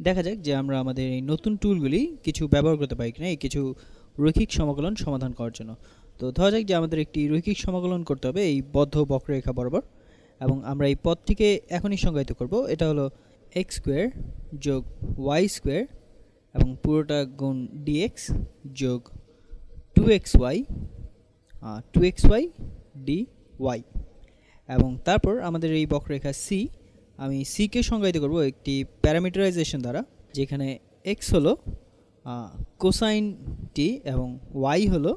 দেখা যাক যে আমরা আমাদের এই নতুন টুলগুলি কিছু ব্যবহার করতে পারি কিনা এই কিছু রৈখিক সমাকলন সমাধান করার জন্য। তো ধরা যাক যে আমাদের একটি রৈখিক সমাকলন করতে হবে এই বদ্ধ বক্ররেখা বরাবর, এবং আমরা এই পথটিকে এখনই সংজ্ঞায়িত করব। এটা হলো এক্স স্কোয়ার যোগ ওয়াই স্কোয়ার এবং পুরোটা গুণ ডিএক্স যোগ 2xy 2xy dy, এবং তারপর আমাদের এই বক্ররেখা সি, আমি সি কে সংজ্ঞায়িত করব একটি প্যারামিটারাইজেশন দ্বারা, যেখানে এক্স হলো কোসাইন টি এবং ওয়াই হলো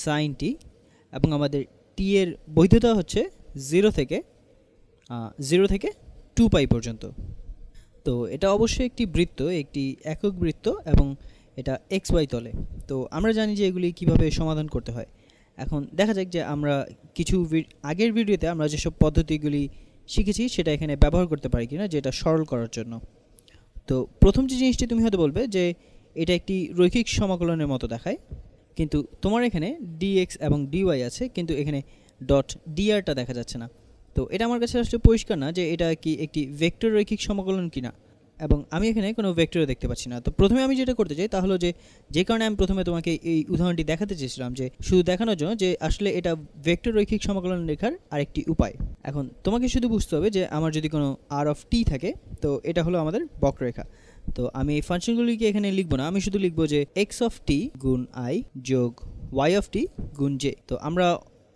সাইন টি, এবং আমাদের টি এর বৈধতা হচ্ছে 0 থেকে 2π পর্যন্ত। তো এটা অবশ্যই একটি বৃত্ত, একটি একক বৃত্ত, এবং এটা এক্স ওয়াই তলে। তো আমরা জানি যে এগুলি কিভাবে সমাধান করতে হয়। এখন দেখা যাক যে আমরা কিছু আগের ভিডিওতে আমরা যেসব পদ্ধতিগুলি শিখেছি সেটা এখানে ব্যবহার করতে পারি কিনা, যেটা সরল করার জন্য। তো প্রথম যে জিনিসটি তুমি হয়তো বলবে যে এটা একটি রৈখিক সমাকলনের মতো দেখায়, কিন্তু তোমার এখানে dx এবং dy আছে, কিন্তু এখানে ডট drটা দেখা যাচ্ছে না। তো এটা আমার কাছে আসলে পরিষ্কার না যে এটা কি একটি ভেক্টর রৈখিক সমাকলন কিনা, এবং আমি এখানে কোনো ভেক্টরও দেখতে পাচ্ছি না। তো প্রথমে আমি যেটা করতে চাই তা হলো যে কারণে আমি প্রথমে তোমাকে এই উদাহরণটি দেখাতে চেয়েছিলাম, যে শুধু দেখানোর জন্য যে আসলে এটা ভেক্টর রৈখিক সমাকলন লেখার আরেকটি উপায়। এখন তোমাকে শুধু বুঝতে হবে যে আমার যদি কোনো r অফ t থাকে, তো এটা হলো আমাদের বক্ররেখা। তো আমি এই ফাংশনগুলিকে এখানে লিখবো না, আমি শুধু লিখবো যে x অফ t গুণ i যোগ y অফ t গুণ j। তো আমরা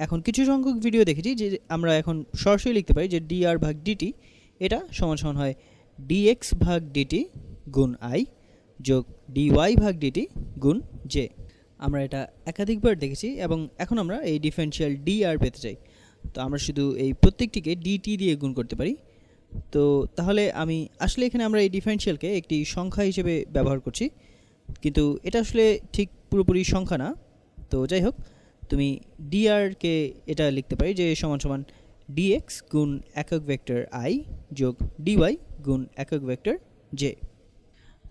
এখন কিছু সংখ্যক ভিডিও দেখেছি যে আমরা এখন সরাসরি লিখতে পারি যে dr ভাগ dt এটা সমান সমান হয় dx ভাগ dt গুণ i যোগ dy ভাগ dt গুণ j। আমরা এটা একাধিকবার দেখেছি, এবং এখন আমরা এই ডিফারেনশিয়াল dr পেতে চাই। তো আমরা শুধু এই প্রত্যেকটিকে dt দিয়ে গুণ করতে পারি। তো তাহলে আমি আসলে এখানে আমরা এই ডিফারেনশিয়ালকে একটি সংখ্যা হিসেবে ব্যবহার করছি, কিন্তু এটা আসলে ঠিক পুরোপুরি সংখ্যা না। তো যাই হোক, তুমি dr কে এটা লিখতে পারি যে সমান সমান dx গুণ একক ভেক্টর i যোগ dy গুণ একক ভেক্টর j।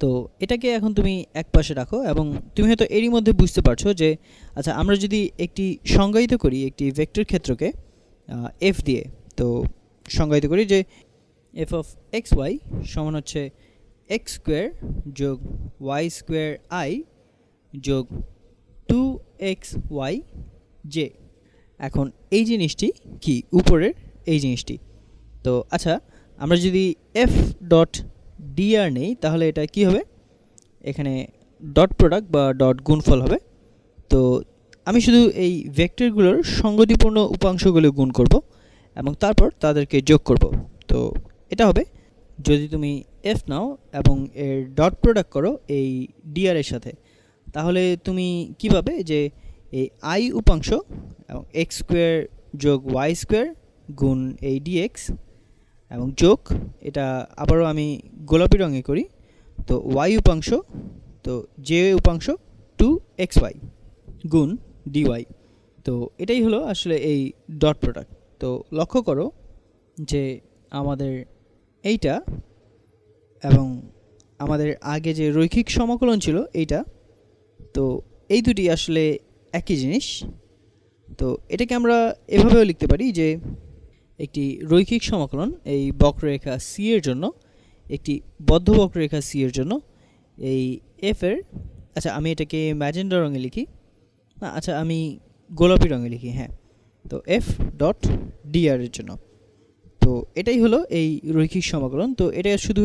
তো এটাকে এখন তুমি এক পাশে রাখো, এবং তুমি হয়তো এরই মধ্যে বুঝতে পারছো যে আচ্ছা, আমরা যদি একটি সংজ্ঞায়িত করি একটি ভেক্টর ক্ষেত্রকে f দিয়ে, তো সংজ্ঞায়িত করি যে f অফ এক্স ওয়াই সমান হচ্ছে এক্স স্কোয়ার যোগ ওয়াই স্কোয়ার i যোগ 2xy j। এখন এই জিনিসটি কি, উপরের এই জিনিসটি। তো আচ্ছা, আমরা যদি f ডট dr নেই তাহলে এটা কি হবে, এখানে ডট প্রোডাক্ট বা ডট গুণফল হবে। তো আমি শুধু এই ভেক্টরগুলোর সঙ্গতিপূর্ণ উপাংশগুলো গুণ করব এবং তারপর তাদেরকে যোগ করব। তো এটা হবে, যদি তুমি f নাও এবং এর ডট প্রোডাক্ট করো এই dr এর সাথে, তাহলে তুমি কি পাবে যে এই i উপাংশ এবং x স্কোয়ার যোগ y স্কোয়ার গুণ এই dx, এবং যোগ এটা আবারও আমি গোলাপি রঙে করি, তো y উপাংশ, তো j উপাংশ 2xy গুণ dy। তো এটাই হলো আসলে এই ডট প্রোডাক্ট। তো লক্ষ্য করো যে আমাদের এইটা এবং আমাদের আগে যে রৈখিক সমাকলন ছিল এইটা, তো এই দুটি আসলে একই জিনিস। তো এটাকে আমরা এভাবেও লিখতে পারি যে একটি রৈখিক সমাকলন এই বক্ররেখা সি এর জন্য, একটি বদ্ধ বক্ররেখা সি এর জন্য এই এফ এর, আচ্ছা আমি এটাকে ম্যাজেন্ডা রঙে লিখি, আচ্ছা আমি গোলাপি রঙে লিখি, হ্যাঁ। তো এফ ডট ডিআর এর জন্য, তো এটাই হলো এই রৈখিক সমাকলন। তো এটা শুধু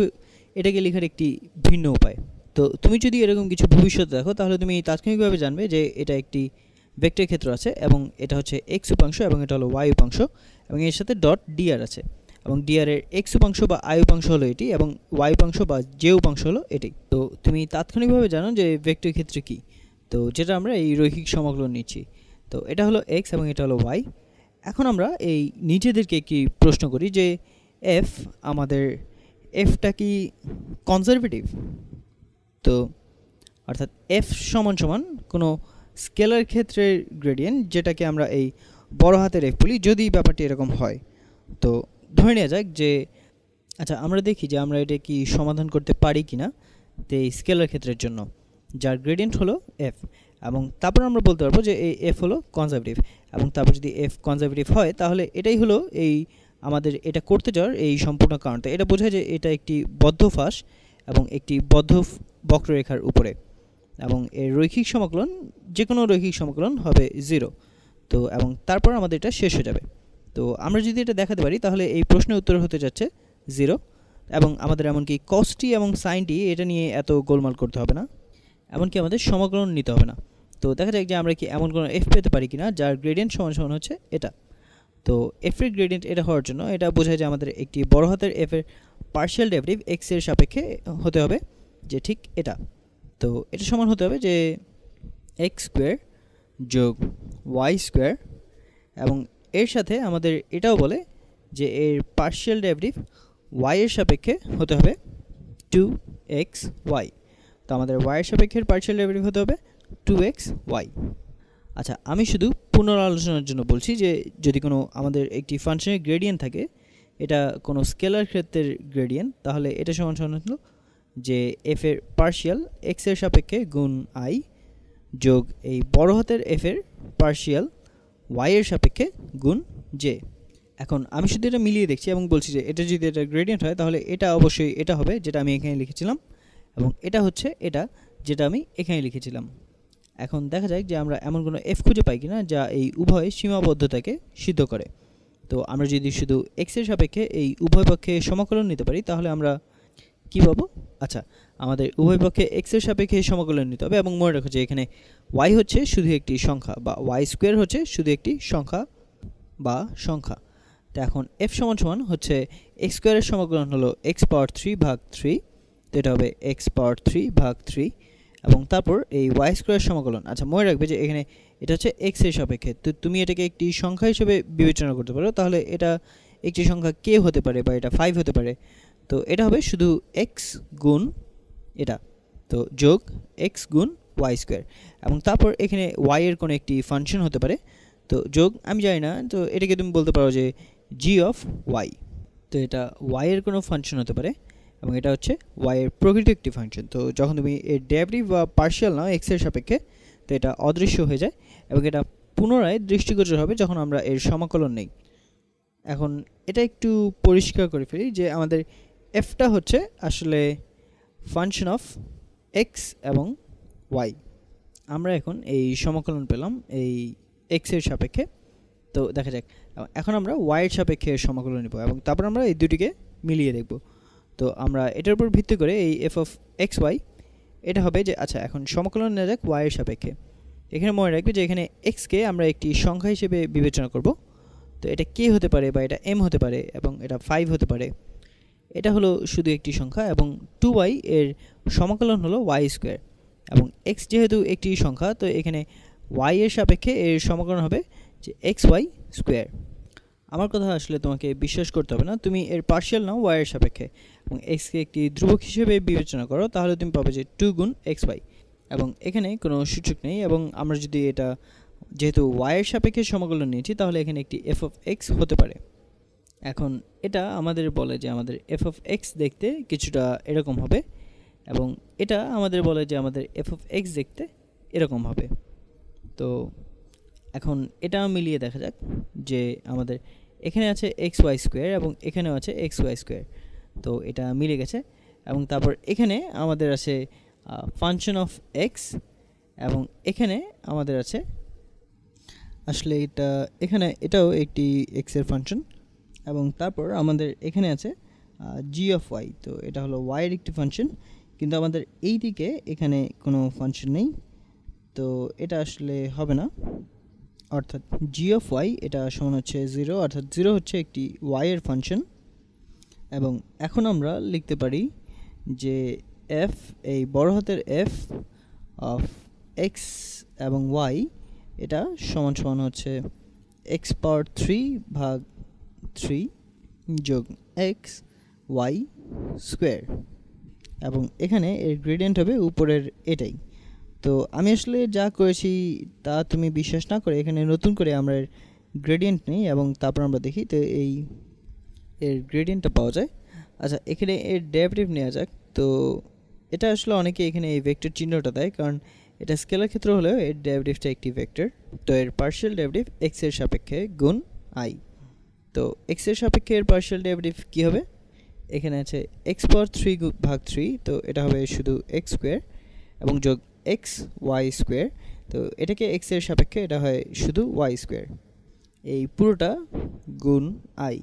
এটাকে লেখার একটি ভিন্ন উপায়। তো তুমি যদি এরকম কিছু ভবিষ্যতে দেখো তাহলে তুমি তাৎক্ষণিকভাবে জানবে যে এটা একটি ভেক্টর ক্ষেত্র আছে, এবং এটা হচ্ছে এক্স উপাংশ এবং এটা হলো ওয়াই উপাংশ, এবং এর সাথে ডট ডিআর আছে, এবং ডিআর এর এক্স উপাংশ বা আই উপাংশ হলো এটি, এবং ওয়াই উপাংশ বা জে উপাংশ হলো এটি। তো তুমি তাৎক্ষণিকভাবে জানো যে ভেক্টর ক্ষেত্র কি, তো যেটা আমরা এই রৈখিক সমাকলন নিচ্ছি। তো এটা হলো এক্স এবং এটা হলো ওয়াই। এখন আমরা এই নিজেদেরকে একটি প্রশ্ন করি যে এফ, আমাদের এফটা কি কনজারভেটিভ? তো অর্থাৎ এফ সমান সমান কোনো স্কেলার ক্ষেত্রের গ্রেডিয়েন্ট, যেটাকে আমরা এই বড় হাতের এফ বলি, যদি ব্যাপারটি এরকম হয়। তো ধরে নেওয়া যাক যে আচ্ছা, আমরা দেখি যে আমরা এটা কি সমাধান করতে পারি কিনা তো এই স্কেলার ক্ষেত্রের জন্য, যার গ্রেডিয়েন্ট হলো এফ, এবং তারপর আমরা বলতে পারবো যে এই এফ হলো কনজারভেটিভ, এবং তারপর যদি এফ কনজারভেটিভ হয় তাহলে এটাই হলো এই আমাদের এটা করতে যাওয়ার এই সম্পূর্ণ কারণটা। এটা বোঝায় যে এটা একটি বদ্ধ ফাঁস, এবং একটি বদ্ধ বক্ররেখার উপরে, এবং এর রৈখিক সমাকলন যে কোনো রৈখিক সমাকলন হবে 0। তো এবং তারপর আমাদের এটা শেষ হয়ে যাবে। তো আমরা যদি এটা দেখাতে পারি তাহলে এই প্রশ্নের উত্তর হতে যাচ্ছে 0, এবং আমাদের এমনকি কসটি এবং সাইনটি এটা নিয়ে এত গোলমাল করতে হবে না, এমনকি আমাদের সমাকলন নিতে হবে না। তো দেখা যাক যে আমরা কি এমন কোনো এফ পেতে পারি কিনা যার গ্রেডিয়েন্ট সমান সমান হচ্ছে এটা। তো এফ এর গ্রেডিয়েন্ট এটা হওয়ার জন্য এটা বোঝায় যে আমাদের একটি বড় হাতের এফ এর পার্শিয়াল ডেরিভেটিভ এক্স এর সাপেক্ষে হতে হবে, যে ঠিক এটা। তো এটা সমান হতে হবে যে এক্স স্কোয়ার যোগ ওয়াই স্কোয়ার, এবং এর সাথে আমাদের এটাও বলে যে এর পার্শিয়াল ডেরিভেটিভ ওয়াই এর সাপেক্ষে হতে হবে 2xy। তো আমাদের ওয়াই এর সাপেক্ষে পার্শিয়াল ডেরিভেটিভ হতে হবে 2xy। আচ্ছা, আমি শুধু পুনরালোচনার জন্য বলছি যে যদি কোনো আমাদের একটি ফাংশনের গ্রেডিয়েন্ট থাকে, এটা কোনো স্কেলার ক্ষেত্রের গ্রেডিয়েন্ট, তাহলে এটা সমান সমান হলো যে এফ এর পার্শিয়াল এক্স এর সাপেক্ষে গুণ আই যোগ এই বড় হাতের এফ এর পার্শিয়াল ওয়াই এর সাপেক্ষে গুণ জে। এখন আমি শুধু এটা মিলিয়ে দেখছি এবং বলছি যে এটা যদি এটা গ্রেডিয়েন্ট হয় তাহলে এটা অবশ্যই এটা হবে যেটা আমি এখানে লিখেছিলাম, এবং এটা হচ্ছে এটা যেটা আমি এখানে লিখেছিলাম। এখন দেখা যায় যে আমরা এমন কোনো এফ খুঁজে পাই কিনা যা এই উভয় সীমাবদ্ধতাকে সিদ্ধ করে। তো আমরা যদি শুধু এক্স এর সাপেক্ষে এই উভয় পক্ষে সমাকলন নিতে পারি তাহলে আমরা কি পাবো? আচ্ছা, আমাদের উভয় পক্ষে এক্স এর সাপেক্ষে সমাকলন নিতে হবে, এবং মনে রাখো যে এখানে ওয়াই হচ্ছে শুধু একটি সংখ্যা, বা ওয়াই স্কোয়ার হচ্ছে শুধু একটি সংখ্যা বা সংখ্যা। তো এখন এফ সমান সমান হচ্ছে এক্স স্কোয়ারের সমাকলন হলো এক্স পাওয়ার 3 ভাগ 3, তো এটা হবে এক্স পাওয়ার 3 ভাগ 3, এবং তারপর এই ওয়াই স্কোয়ারের সমাকলন। আচ্ছা, মনে রাখবে যে এখানে এটা হচ্ছে এক্স এর সাপেক্ষে, তো তুমি এটাকে একটি সংখ্যা হিসেবে বিবেচনা করতে পারো, তাহলে এটা একটি সংখ্যা কে হতে পারে, বা এটা 5 হতে পারে। তো এটা হবে শুধু এক্স গুণ এটা, তো যোগ এক্স গুণ ওয়াই স্কোয়ার, এবং তারপর এখানে ওয়াই এর কোনো একটি ফাংশন হতে পারে, তো যোগ আমি জানি না, তো এটাকে তুমি বলতে পারো যে জি অফ ওয়াই। তো এটা ওয়াই এর কোনো ফাংশন হতে পারে, এবং এটা হচ্ছে ওয়াই এর প্রকৃত একটি ফাংশন। তো যখন তুমি এর ডেরিভেটিভ বা পার্শিয়াল নাও এক্স এর সাপেক্ষে, তো এটা অদৃশ্য হয়ে যায়, এবং এটা পুনরায় দৃষ্টিগোচর হবে যখন আমরা এর সমাকলন নেই। এখন এটা একটু পরিষ্কার করে ফেলি যে আমাদের এফটা হচ্ছে আসলে ফাংশন অফ এক্স এবং ওয়াই। আমরা এখন এই সমাকলন পেলাম এই এক্স এর সাপেক্ষে। তো দেখা যাক, এখন আমরা ওয়াই এর সাপেক্ষে সমাকলন নেব, এবং তারপর আমরা এই দুটিকে মিলিয়ে দেখব। তো আমরা এটার উপর ভিত্তি করে এই এফ অফ এক্স ওয়াই এটা হবে যে, আচ্ছা এখন সমাকলন নেওয়া যাক ওয়াই এর সাপেক্ষে। এখানে মনে রাখবে যে এখানে এক্সকে আমরা একটি সংখ্যা হিসেবে বিবেচনা করব। তো এটা কে হতে পারে, বা এটা এম হতে পারে, এবং এটা 5 হতে পারে। এটা হলো শুধু একটি সংখ্যা, এবং 2y এর সমাকলন হলো ওয়াই স্কোয়ার, এবং এক্স যেহেতু একটি সংখ্যা, তো এখানে ওয়াই এর সাপেক্ষে এর সমাকলন হবে যে এক্স ওয়াই স্কোয়ার। আমার কথা আসলে তোমাকে বিশ্বাস করতে হবে না, তুমি এর পার্শিয়াল নাও ওয়াই এর সাপেক্ষে এবং এক্সকে একটি ধ্রুবক হিসেবে বিবেচনা করো, তাহলে তুমি পাবে যে 2 গুণ এক্স ওয়াই, এবং এখানে কোনো সূচক নেই। এবং আমরা যদি এটা যেহেতু ওয়াই এর সাপেক্ষে সমাকলন নিয়েছি, তাহলে এখানে একটি এফ অফ এক্স হতে পারে। এখন এটা আমাদের বলে যে আমাদের এফ অফ এক্স দেখতে কিছুটা এরকম হবে, এবং এটা আমাদের বলে যে আমাদের এফ অফ এক্স দেখতে এরকম হবে। তো এখন এটা মিলিয়ে দেখা যাক যে আমাদের এখানে আছে এক্স ওয়াই স্কোয়ার, এবং এখানেও আছে এক্স ওয়াই স্কোয়ার। তো এটা মিলে গেছে, এবং তারপর এখানে আমাদের আছে ফাংশন অফ এক্স, এবং এখানে আমাদের আছে আসলে এটা এখানে এটাও একটি এক্সের ফাংশন, এবং তারপর আমাদের এখানে আছে জি অফ ওয়াই। তো এটা হলো ওয়াইয়ের একটি ফাংশন, কিন্তু আমাদের এই দিকে এখানে কোনো ফাংশন নেই, তো এটা আসলে হবে না। অর্থাৎ জি অফ ওয়াই এটা সমান হচ্ছে 0, অর্থাৎ 0 হচ্ছে একটি ওয়াইয়ের ফাংশন। এবং এখন আমরা লিখতে পারি যে এফ, এই বড় হাতের এফ অফ এক্স এবং ওয়াই এটা সমান সমান হচ্ছে এক্স পাওয়ার 3 ভাগ 3 যোগ এক্স ওয়াই স্কোয়ার, এবং এখানে এর গ্রেডিয়েন্ট হবে উপরের এটাই। তো আমি আসলে যা করেছি তা তুমি বিশ্বাস না করে এখানে নতুন করে আমরা এর গ্রেডিয়েন্ট নিই, এবং তারপর আমরা দেখি তো এই এর গ্রেডিয়েন্টটা পাওয়া যায়। আচ্ছা, এখানে এর ডেরিভেটিভ নেওয়া যাক। তো এটা আসলে অনেকে এখানে এই ভেক্টর চিহ্নটা দেয়, কারণ এটা স্কেলার ক্ষেত্র হলেও এর ডেরিভেটিভটা একটি ভেক্টর। তো এর পার্শিয়াল ডেরিভেটিভ এক্স এর সাপেক্ষে গুণ আই। তো এক্স এর সাপেক্ষে এর পার্শিয়াল ডেরিভেটিভ কী হবে? এখানে আছে এক্স পাওয়ার 3 ভাগ 3, তো এটা হবে শুধু এক্স স্কোয়ার, এবং যোগ এক্স ওয়াই স্কোয়ার, তো এটাকে এক্স এর সাপেক্ষে এটা হয় শুধু ওয়াই স্কোয়ার। এই পুরোটা গুণ আই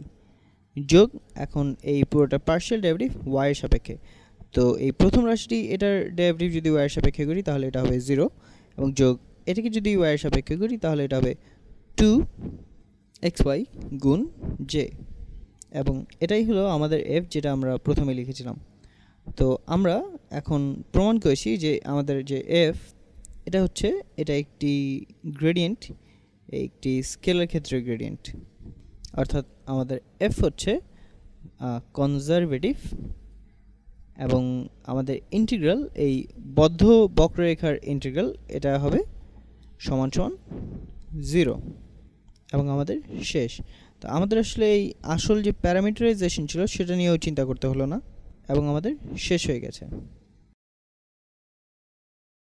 যোগ এখন এই পুরোটা পার্শিয়াল ডেরিভেটিভ ওয়াই এর সাপেক্ষে। তো এই প্রথম রাশিটি এটার ডেরিভেটিভ যদি ওয়াই এর সাপেক্ষে করি তাহলে এটা হবে 0, এবং যোগ এটাকে যদি ওয়াই এর সাপেক্ষে করি তাহলে এটা হবে 2xy গুণ জে, এবং এটাই হলো আমাদের এফ যেটা আমরা প্রথমে লিখেছিলাম। তো আমরা এখন প্রমাণ করেছি যে আমাদের যে এফ এটা একটি গ্রেডিয়েন্ট, একটি স্কেলার ক্ষেত্রের গ্রেডিয়েন্ট, অর্থাৎ আমাদের এফ হচ্ছে কনজারভেটিভ, এবং আমাদের ইন্টিগ্রাল এই বদ্ধ বক্ররেখার ইন্টিগ্রাল এটা হবে সমান সমান 0, এবং আমাদের শেষ। তো আমাদের আসলে এই আসল যে প্যারামিটারাইজেশন ছিল সেটা নিয়েও চিন্তা করতে হলো না, এবং আমাদের শেষ হয়ে গেছে।